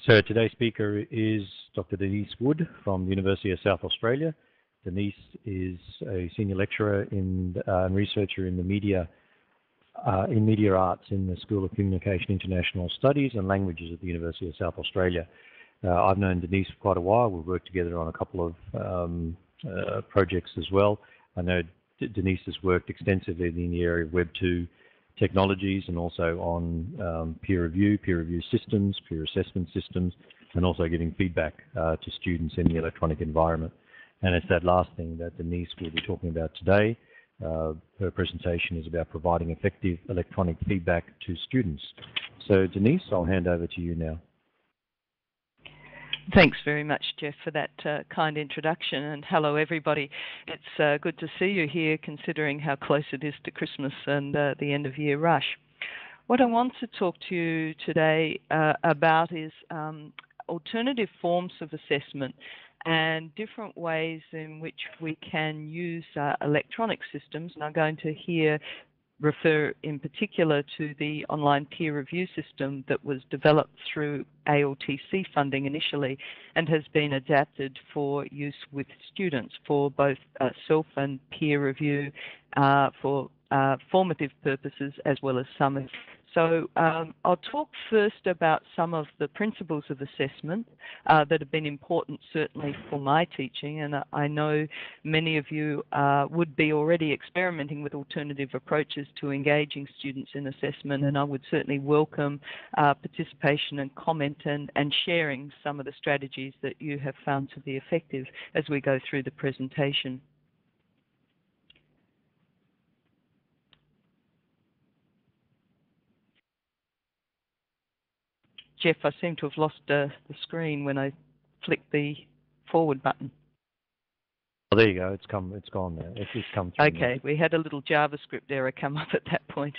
So today's speaker is Dr. Denise Wood from the University of South Australia. Denise is a senior lecturer and researcher in the media arts in the School of Communication, International Studies and Languages at the University of South Australia. I've known Denise for quite a while. We've worked together on a couple of projects as well. I know Denise has worked extensively in the area of Web 2 technologies and also on peer review systems, peer assessment systems, and also giving feedback to students in the electronic environment. And it's that last thing that Denise will be talking about today. Her presentation is about providing effective electronic feedback to students. So Denise, I'll hand over to you now. Thanks very much, Jeff, for that kind introduction, and hello everybody. It's good to see you here, considering how close it is to Christmas and the end of year rush. What I want to talk to you today about is alternative forms of assessment and different ways in which we can use electronic systems. And I'm going to refer in particular to the online peer review system that was developed through ALTC funding initially and has been adapted for use with students for both self and peer review for formative purposes as well as summative. So I'll talk first about some of the principles of assessment that have been important certainly for my teaching, and I know many of you would be already experimenting with alternative approaches to engaging students in assessment, and I would certainly welcome participation and comment and sharing some of the strategies that you have found to be effective as we go through the presentation. Jeff, I seem to have lost the screen when I flicked the forward button. Oh, there you go. It's gone now. It's come through. Okay, now. We had a little JavaScript error come up at that point.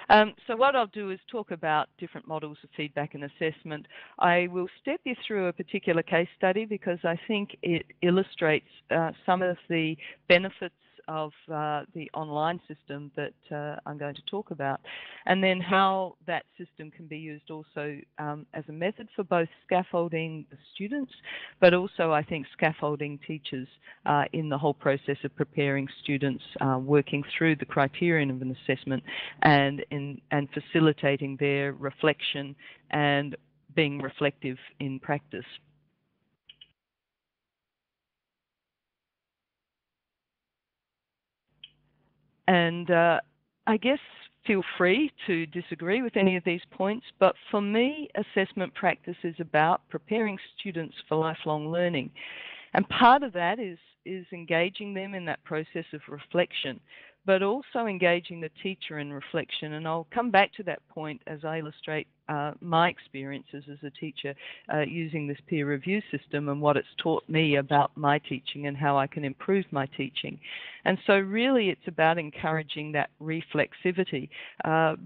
So what I'll do is talk about different models of feedback and assessment. I will step you through a particular case study because I think it illustrates some of the benefits of the online system that I'm going to talk about, and then how that system can be used also as a method for both scaffolding the students, but also I think scaffolding teachers in the whole process of preparing students, working through the criterion of an assessment and facilitating their reflection and being reflective in practice. And I guess feel free to disagree with any of these points, but for me, assessment practice is about preparing students for lifelong learning. And part of that is engaging them in that process of reflection, but also engaging the teacher in reflection. And I'll come back to that point as I illustrate my experiences as a teacher using this peer review system and what it's taught me about my teaching and how I can improve my teaching. And so really it's about encouraging that reflexivity,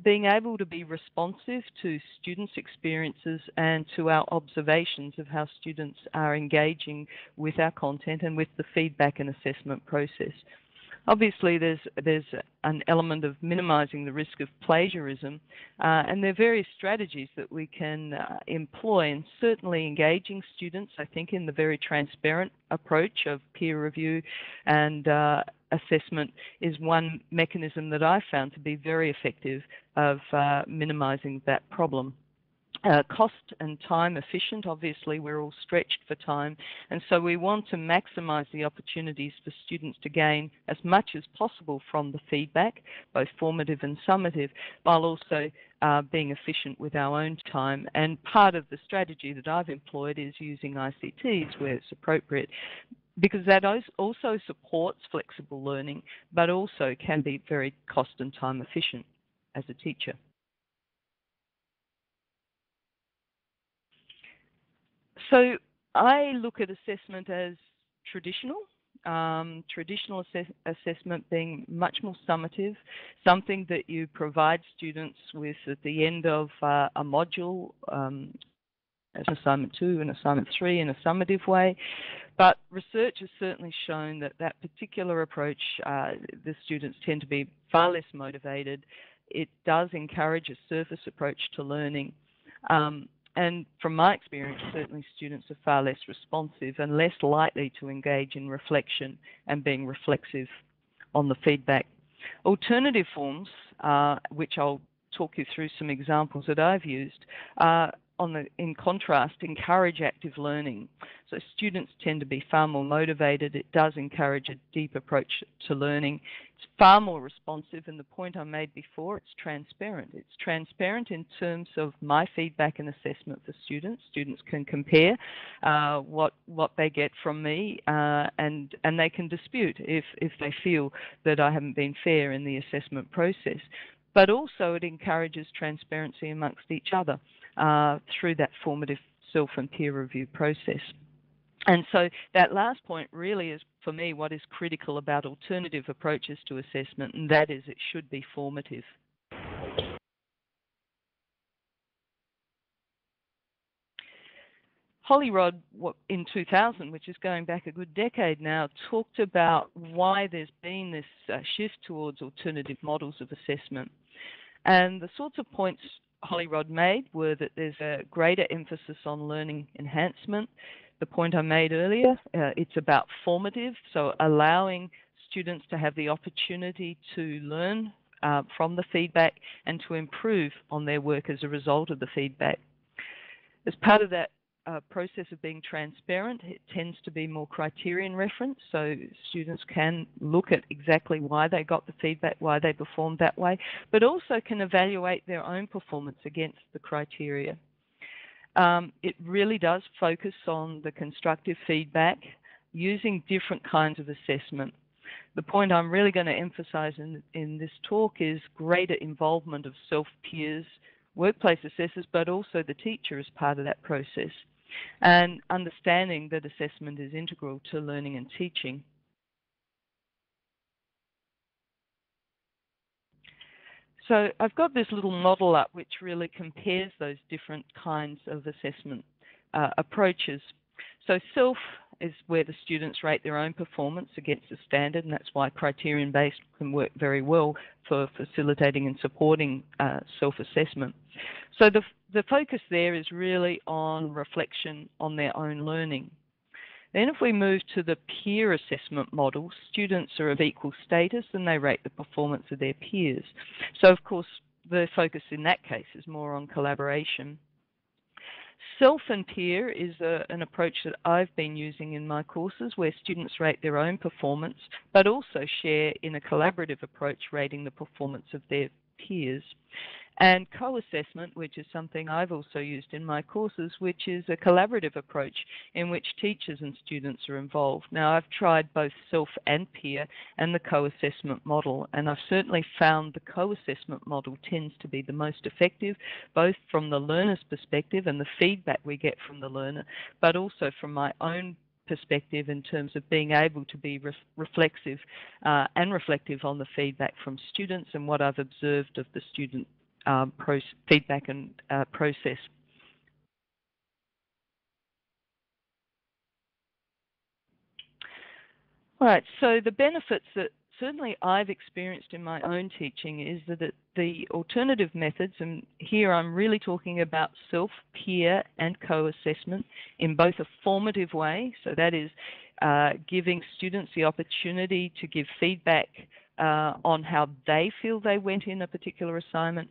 being able to be responsive to students' experiences and to our observations of how students are engaging with our content and with the feedback and assessment process. Obviously, there's an element of minimizing the risk of plagiarism, and there are various strategies that we can employ, and certainly engaging students, I think, in the very transparent approach of peer review and assessment is one mechanism that I found to be very effective of minimizing that problem. Cost and time efficient, obviously we're all stretched for time, and so we want to maximize the opportunities for students to gain as much as possible from the feedback, both formative and summative, while also being efficient with our own time. And part of the strategy that I've employed is using ICTs where it's appropriate, because that also supports flexible learning, but also can be very cost and time efficient as a teacher. So I look at assessment as traditional assessment being much more summative, something that you provide students with at the end of a module, as assignment 2 and assignment 3 in a summative way. But research has certainly shown that that particular approach, the students tend to be far less motivated. It does encourage a surface approach to learning. And from my experience, certainly students are far less responsive and less likely to engage in reflection and being reflexive on the feedback. Alternative forms, which I'll talk you through some examples that I've used, in contrast, encourage active learning. So students tend to be far more motivated. It does encourage a deep approach to learning. It's far more responsive, and the point I made before, it's transparent. It's transparent in terms of my feedback and assessment for students. Students can compare what they get from me, and they can dispute if they feel that I haven't been fair in the assessment process. But also it encourages transparency amongst each other through that formative self and peer review process. And so that last point really is, for me, what is critical about alternative approaches to assessment, and that is it should be formative. Hollyrod in 2000, which is going back a good decade now, talked about why there's been this shift towards alternative models of assessment. And the sorts of points Hollyrod made were that there's a greater emphasis on learning enhancement. The point I made earlier, it's about formative, so allowing students to have the opportunity to learn from the feedback and to improve on their work as a result of the feedback. As part of that process of being transparent, it tends to be more criterion reference, so students can look at exactly why they got the feedback, why they performed that way, but also can evaluate their own performance against the criteria. It really does focus on the constructive feedback using different kinds of assessment. The point I'm really going to emphasize in this talk is greater involvement of self-peers, workplace assessors, but also the teacher as part of that process, and understanding that assessment is integral to learning and teaching. So I've got this little model up which really compares those different kinds of assessment approaches. So self is where the students rate their own performance against a standard, and that's why criterion-based can work very well for facilitating and supporting self-assessment. So the focus there is really on reflection on their own learning. Then if we move to the peer assessment model, students are of equal status and they rate the performance of their peers. So of course the focus in that case is more on collaboration. Self and peer is an approach that I've been using in my courses where students rate their own performance but also share in a collaborative approach rating the performance of their peers. And co-assessment, which is something I've also used in my courses, which is a collaborative approach in which teachers and students are involved. Now, I've tried both self and peer and the co-assessment model, and I've certainly found the co-assessment model tends to be the most effective, both from the learner's perspective and the feedback we get from the learner, but also from my own perspective in terms of being able to be reflexive and reflective on the feedback from students and what I've observed of the student feedback and process. All right, so the benefits that certainly I've experienced in my own teaching is that the alternative methods, and here I'm really talking about self, peer and co-assessment in both a formative way, so that is giving students the opportunity to give feedback on how they feel they went in a particular assignment,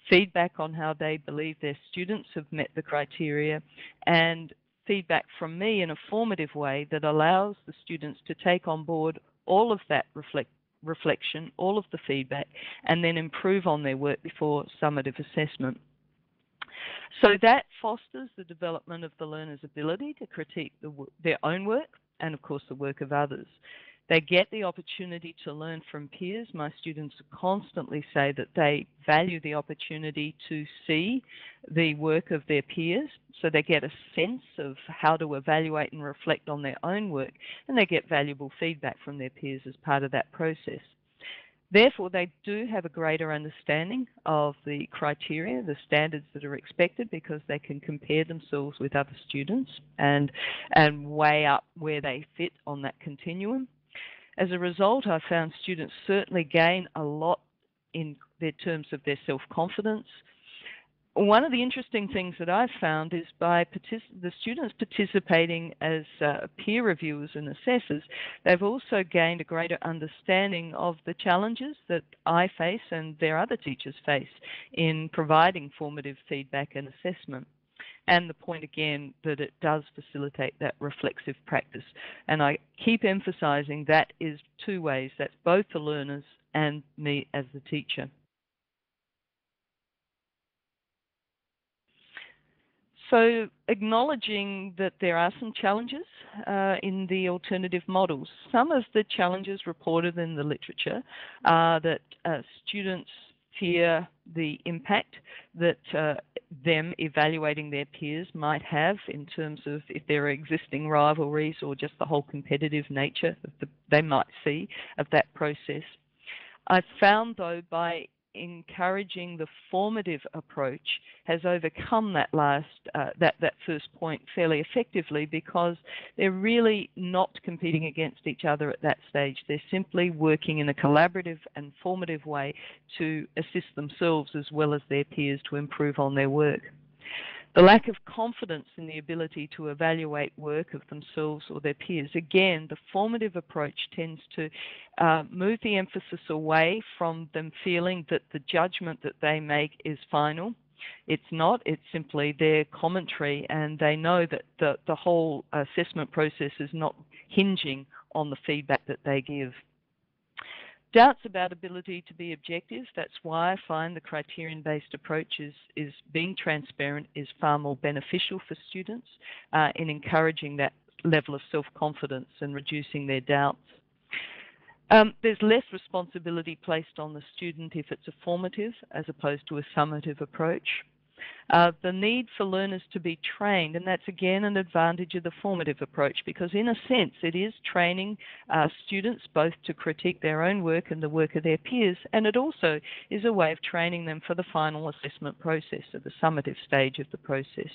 feedback on how they believe their students have met the criteria, and feedback from me in a formative way that allows the students to take on board all of that reflection, all of the feedback, and then improve on their work before summative assessment. So that fosters the development of the learner's ability to critique their own work and, of course, the work of others. They get the opportunity to learn from peers. My students constantly say that they value the opportunity to see the work of their peers, so they get a sense of how to evaluate and reflect on their own work, and they get valuable feedback from their peers as part of that process. Therefore, they do have a greater understanding of the criteria, the standards that are expected, because they can compare themselves with other students and weigh up where they fit on that continuum. As a result, I found students certainly gain a lot in their terms of their self-confidence. one of the interesting things that I've found is by the students participating as peer reviewers and assessors, they've also gained a greater understanding of the challenges that I face and their other teachers face in providing formative feedback and assessment. And the point again that it does facilitate that reflexive practice. And I keep emphasizing that is two ways. That's both the learners and me as the teacher. So acknowledging that there are some challenges in the alternative models. Some of the challenges reported in the literature are that students fear the impact that them evaluating their peers might have in terms of if there are existing rivalries or just the whole competitive nature they might see of that process. I've found, though, by encouraging the formative approach has overcome that that first point fairly effectively, because they're really not competing against each other at that stage. They're simply working in a collaborative and formative way to assist themselves as well as their peers to improve on their work. The lack of confidence in the ability to evaluate work of themselves or their peers. Again, the formative approach tends to move the emphasis away from them feeling that the judgment that they make is final. It's not. It's simply their commentary, and they know that the whole assessment process is not hinging on the feedback that they give. Doubts about ability to be objective. That's why I find the criterion-based approach is being transparent is far more beneficial for students in encouraging that level of self-confidence and reducing their doubts. There's less responsibility placed on the student if it's a formative as opposed to a summative approach. The need for learners to be trained, and that's again an advantage of the formative approach, because in a sense it is training students both to critique their own work and the work of their peers, and it also is a way of training them for the final assessment process, or the summative stage of the process.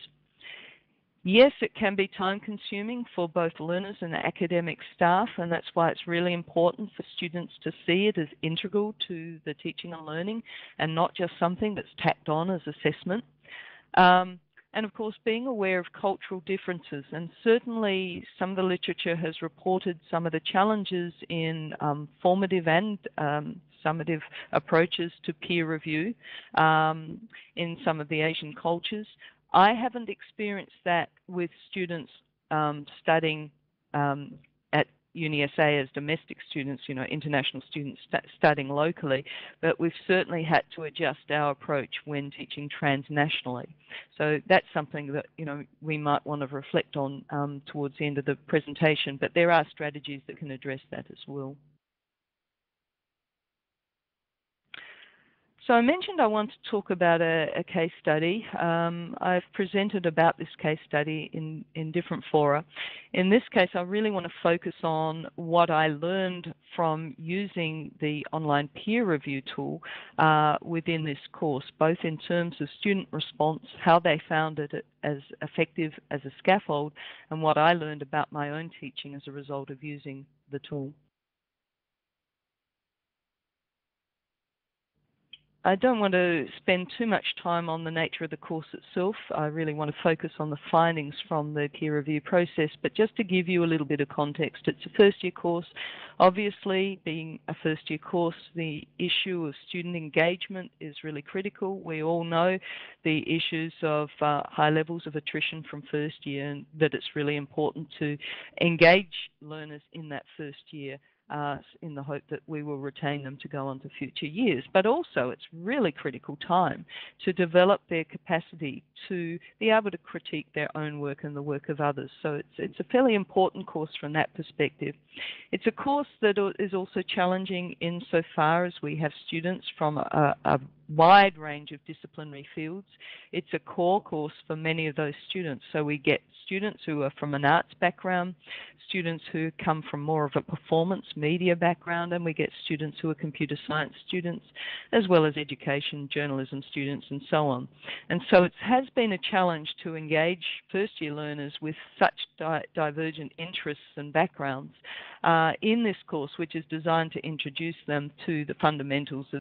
Yes, it can be time-consuming for both learners and academic staff, and that's why it's really important for students to see it as integral to the teaching and learning and not just something that's tacked on as assessment. And of course, being aware of cultural differences, and certainly some of the literature has reported some of the challenges in formative and summative approaches to peer review in some of the Asian cultures. I haven't experienced that with students studying at UniSA as domestic students, international students studying locally, but we've certainly had to adjust our approach when teaching transnationally. So that's something that, we might want to reflect on towards the end of the presentation, but there are strategies that can address that as well. So I mentioned I want to talk about a case study. I've presented about this case study in different fora. In this case, I really want to focus on what I learned from using the online peer review tool within this course, both in terms of student response, how they found it as effective as a scaffold, and what I learned about my own teaching as a result of using the tool. I don't want to spend too much time on the nature of the course itself. I really want to focus on the findings from the peer review process, but just to give you a little bit of context, it's a first-year course. Obviously, being a first-year course, the issue of student engagement is really critical. We all know the issues of high levels of attrition from first year, and that it's really important to engage learners in that first year in the hope that we will retain them to go on to future years. But also it's really critical time to develop their capacity to be able to critique their own work and the work of others. So it's a fairly important course from that perspective. It's a course that is also challenging insofar as we have students from a wide range of disciplinary fields. It's a core course for many of those students. So we get students who are from an arts background, students who come from more of a performance media background, and we get students who are computer science students, as well as education, journalism students, and so on. And so it has been a challenge to engage first-year learners with such divergent interests and backgrounds in this course, which is designed to introduce them to the fundamentals of